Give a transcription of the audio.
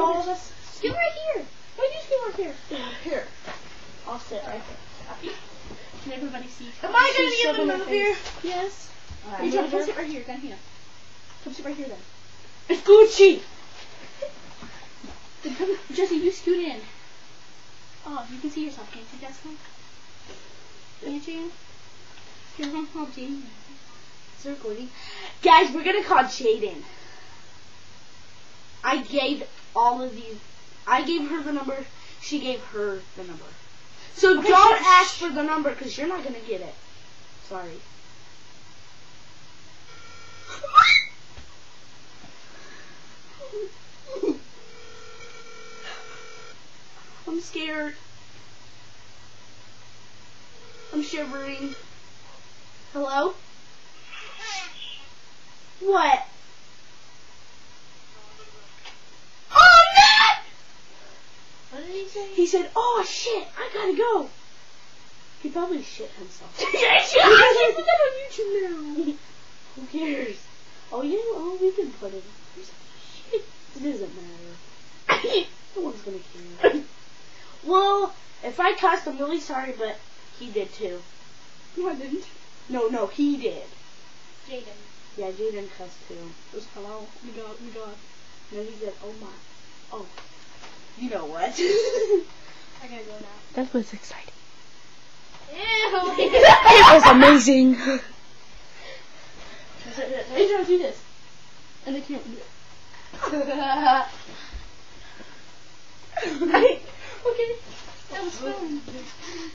all of us. Scoot right here. Why do you scoot right here? Here. I'll sit right there. Can everybody see? Am I gonna She's be able to shoving move her here? face. Yes. Alright, You try to move come her. sit right here. Down here. Come sit right here then. It's Gucci! Then come, Jesse, you scoot in. Oh, you can see yourself, can't you, Jessica? Can't you? Oh, Jaden. Is it recording? Guys, we're gonna call Jaden. I gave all of these. I gave her the number. She gave her the number. So Okay, don't shh. ask for the number because you're not gonna get it. Sorry. I'm scared. I'm shivering. Hello? What? Oh, man! What did he say? He said, oh, shit, I gotta go. He probably shit himself. Yes, I yes. put that on YouTube now. Who cares? Oh, yeah, oh, we can put it. Shit. It doesn't matter. No one's gonna care. Well, if I cussed, I'm really sorry, but he did too. No, I didn't. No, he did. Jaden. Yeah, Jaden cussed too. It was hello. You got. No, he said, oh my. Oh. You know what? I gotta go now. That was exciting. Ew. It was amazing. Adrian, do this. And they can't do it. Okay. That was fun.